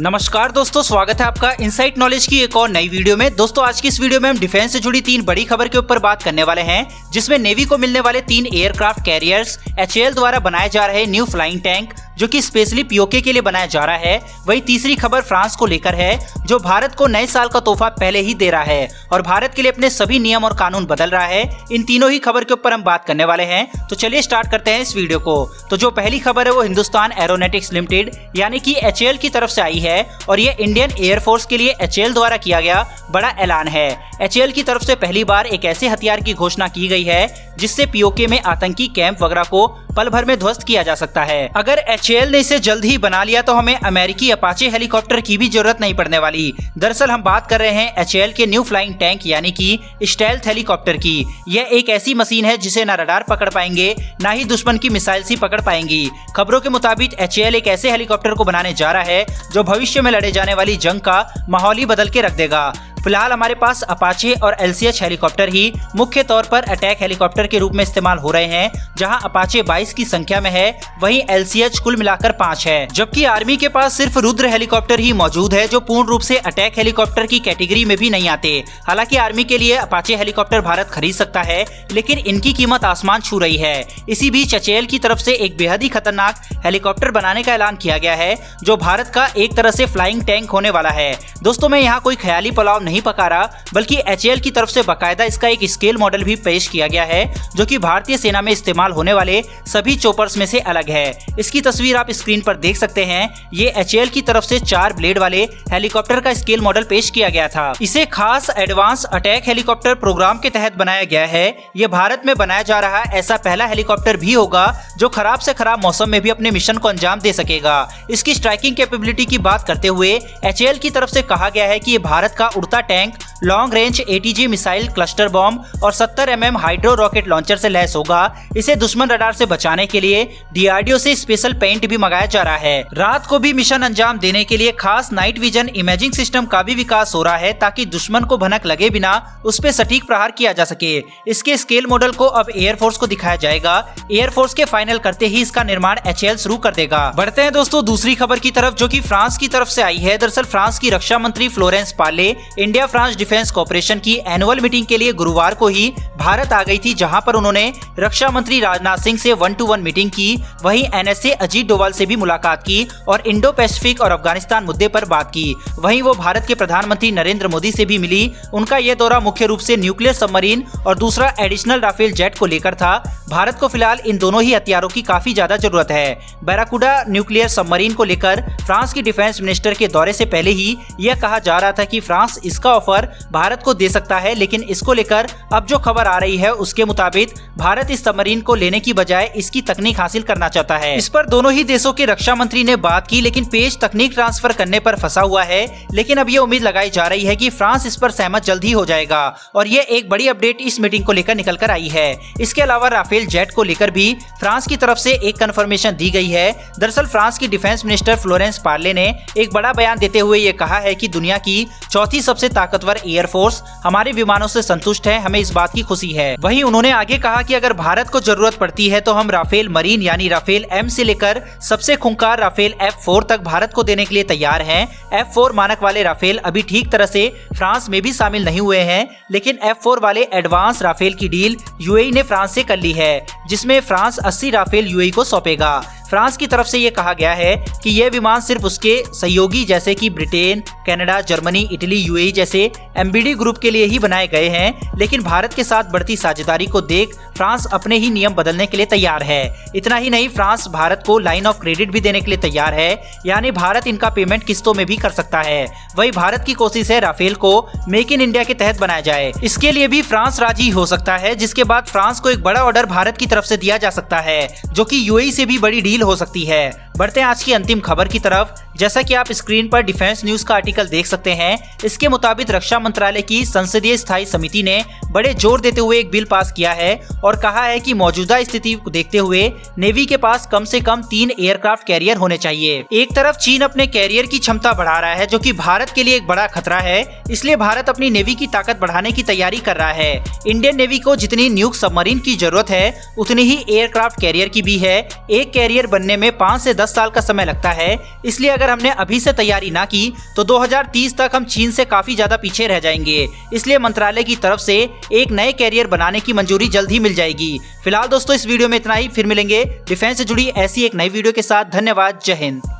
नमस्कार दोस्तों, स्वागत है आपका इनसाइट नॉलेज की एक और नई वीडियो में। दोस्तों आज की इस वीडियो में हम डिफेंस से जुड़ी 3 बड़ी खबर के ऊपर बात करने वाले हैं, जिसमें नेवी को मिलने वाले 3 एयरक्राफ्ट कैरियर्स, HAL द्वारा बनाए जा रहे न्यू फ्लाइंग टैंक जो कि स्पेशली पीओके के लिए बनाया जा रहा है। वही तीसरी खबर फ्रांस को लेकर है, जो भारत को नए साल का तोहफा पहले ही दे रहा है और भारत के लिए अपने सभी नियम और कानून बदल रहा है। इन तीनों ही खबर के ऊपर हम बात करने वाले हैं, तो चलिए स्टार्ट करते हैं इस वीडियो को। तो जो पहली खबर है वो हिंदुस्तान एरोनॉटिक्स लिमिटेड यानी कि HAL की तरफ से आई है और ये इंडियन एयरफोर्स के लिए HAL द्वारा किया गया बड़ा ऐलान है। HAL की तरफ से पहली बार एक ऐसे हथियार की घोषणा की गई है जिससे पीओके में आतंकी कैंप वगैरह को पल भर में ध्वस्त किया जा सकता है। अगर HAL ने इसे जल्द ही बना लिया तो हमें अमेरिकी अपाचे हेलीकॉप्टर की भी जरूरत नहीं पड़ने वाली। दरअसल हम बात कर रहे हैं HAL के न्यू फ्लाइंग टैंक यानी कि स्टेल्थ हेलीकॉप्टर की। यह एक ऐसी मशीन है जिसे ना रडार पकड़ पाएंगे, ना ही दुश्मन की मिसाइल ही पकड़ पाएंगी। खबरों के मुताबिक HAL एक ऐसे हेलीकॉप्टर को बनाने जा रहा है जो भविष्य में लड़े जाने वाली जंग का माहौल ही बदल के रख देगा। फिलहाल हमारे पास अपाचे और LCH हेलीकॉप्टर ही मुख्य तौर पर अटैक हेलीकॉप्टर के रूप में इस्तेमाल हो रहे हैं, जहां अपाचे 22 की संख्या में है, वहीं LCH कुल मिलाकर 5 है। जबकि आर्मी के पास सिर्फ रुद्र हेलीकॉप्टर ही मौजूद है जो पूर्ण रूप से अटैक हेलीकॉप्टर की कैटेगरी में भी नहीं आते। हालांकि आर्मी के लिए अपाचे हेलीकॉप्टर भारत खरीद सकता है, लेकिन इनकी कीमत आसमान छू रही है। इसी बीच HAL की तरफ से एक बेहद ही खतरनाक हेलीकॉप्टर बनाने का ऐलान किया गया है, जो भारत का एक तरह से फ्लाइंग टैंक होने वाला है। दोस्तों मैं यहाँ कोई ख्याली पुलाव नहीं पका रहा, बल्कि HAL की तरफ से बकायदा इसका एक स्केल मॉडल भी पेश किया गया है, जो कि भारतीय सेना में इस्तेमाल होने वाले सभी चॉपर्स में से अलग है। इसकी तस्वीर आप स्क्रीन पर देख सकते हैं। ये HAL की तरफ से 4 ब्लेड वाले हेलीकॉप्टर का स्केल मॉडल पेश किया गया था। इसे खास एडवांस अटैक हेलीकॉप्टर प्रोग्राम के तहत बनाया गया है। ये भारत में बनाया जा रहा ऐसा पहला हेलीकॉप्टर भी होगा जो खराब से खराब मौसम में भी अपने मिशन को अंजाम दे सकेगा। इसकी स्ट्राइकिंग कैपेबिलिटी की बात करते हुए HAL की तरफ से कहा गया है कि ये भारत का उड़ता tank long range ATG missile, cluster bomb और 70 mm हाइड्रो रॉकेट लॉन्चर से लैस होगा। इसे दुश्मन रडार से बचाने के लिए DRDO से स्पेशल पेंट भी मंगाया जा रहा है। रात को भी मिशन अंजाम देने के लिए खास नाइट विजन इमेजिंग सिस्टम का भी विकास हो रहा है, ताकि दुश्मन को भनक लगे बिना उस पे सटीक प्रहार किया जा सके। इसके स्केल मॉडल को अब एयरफोर्स को दिखाया जाएगा। एयरफोर्स के फाइनल करते ही इसका निर्माण HAL शुरू कर देगा। बढ़ते हैं दोस्तों दूसरी खबर की तरफ, जो कि फ्रांस की तरफ से आई है। दरअसल फ्रांस की रक्षा मंत्री Florence Parly India France defence corporation की एनुअल मीटिंग के लिए गुरुवार को ही भारत आ गई थी, जहां पर उन्होंने रक्षा मंत्री राजनाथ सिंह से 1-to-1 मीटिंग की। वहीं NSA अजीत डोभाल से भी मुलाकात की और इंडो पैसिफिक और अफगानिस्तान मुद्दे पर बात की। वहीं वो भारत के प्रधानमंत्री नरेंद्र मोदी से भी मिली। उनका यह दौरा मुख्य रूप से न्यूक्लियर सबमरीन और दूसरा एडिशनल राफेल जेट को लेकर था। भारत को फिलहाल इन दोनों ही हथियारों की काफी ज्यादा जरूरत है। बैराकुडा न्यूक्लियर सबमरीन को लेकर फ्रांस की डिफेंस मिनिस्टर के दौरे से पहले ही यह कहा जा रहा था कि फ्रांस इसका ऑफर भारत को दे सकता है, लेकिन इसको लेकर अब जो खबर आ रही है उसके मुताबिक भारत इस सबमरीन को लेने की बजाय इसकी तकनीक हासिल करना चाहता है। इस पर दोनों ही देशों के रक्षा मंत्री ने बात की, लेकिन पेज तकनीक ट्रांसफर करने पर फंसा हुआ है। लेकिन अब ये उम्मीद लगाई जा रही है कि फ्रांस इस पर सहमत जल्द ही हो जाएगा और ये एक बड़ी अपडेट इस मीटिंग को लेकर निकल कर आई है। इसके अलावा राफेल जेट को लेकर भी फ्रांस की तरफ से एक कंफर्मेशन दी गई है। दरअसल फ्रांस की डिफेंस मिनिस्टर फ्लोरेंस पार्ले ने एक बड़ा बयान देते हुए ये कहा है कि दुनिया की चौथी सबसे ताकतवर एयरफोर्स हमारे विमानों से संतुष्ट है, हमें इस बात की खुशी है। वहीं उन्होंने आगे कहा कि अगर भारत को जरूरत पड़ती है तो हम राफेल मरीन यानी राफेल M से लेकर सबसे खूंखार राफेल F4 तक भारत को देने के लिए तैयार हैं। F4 मानक वाले राफेल अभी ठीक तरह से फ्रांस में भी शामिल नहीं हुए हैं, लेकिन F4 वाले एडवांस राफेल की डील UAE ने फ्रांस से कर ली है, जिसमें फ्रांस 80 राफेल UAE को सौंपेगा। फ्रांस की तरफ से ये कहा गया है कि ये विमान सिर्फ उसके सहयोगी जैसे कि Britain, Canada, Germany, Italy, UAE जैसे MBD ग्रुप के लिए ही बनाए गए हैं, लेकिन भारत के साथ बढ़ती साझेदारी को देख फ्रांस अपने ही नियम बदलने के लिए तैयार है। इतना ही नहीं, फ्रांस भारत को लाइन ऑफ क्रेडिट भी देने के लिए तैयार है, यानी भारत इनका पेमेंट किस्तों में भी कर सकता है। वही भारत की कोशिश है राफेल को मेक इन इंडिया के तहत बनाया जाए। इसके लिए भी फ्रांस राजी हो सकता है, जिसके बाद फ्रांस को एक बड़ा ऑर्डर भारत की तरफ से दिया जा सकता है, जो कि UAE से भी बड़ी डील हो सकती है। बढ़ते हैं आज की अंतिम खबर की तरफ। जैसा कि आप स्क्रीन पर डिफेंस न्यूज का आर्टिकल देख सकते हैं, इसके मुताबिक रक्षा मंत्रालय की संसदीय स्थायी समिति ने बड़े जोर देते हुए एक बिल पास किया है और कहा है कि मौजूदा स्थिति को देखते हुए नेवी के पास कम से कम 3 एयरक्राफ्ट कैरियर होने चाहिए। एक तरफ चीन अपने कैरियर की क्षमता बढ़ा रहा है, जो कि भारत के लिए एक बड़ा खतरा है, इसलिए भारत अपनी नेवी की ताकत बढ़ाने की तैयारी कर रहा है। इंडियन नेवी को जितनी न्यूक सबमरीन की जरूरत है, उतनी ही एयरक्राफ्ट कैरियर की भी है। एक कैरियर बनने में 5 से 10 10 साल का समय लगता है। इसलिए अगर हमने अभी से तैयारी ना की तो 2030 तक हम चीन से काफी ज्यादा पीछे रह जाएंगे। इसलिए मंत्रालय की तरफ से एक नए कैरियर बनाने की मंजूरी जल्द ही मिल जाएगी। फिलहाल दोस्तों इस वीडियो में इतना ही, फिर मिलेंगे डिफेंस से जुड़ी ऐसी एक नई वीडियो के साथ। धन्यवाद, जय हिंद।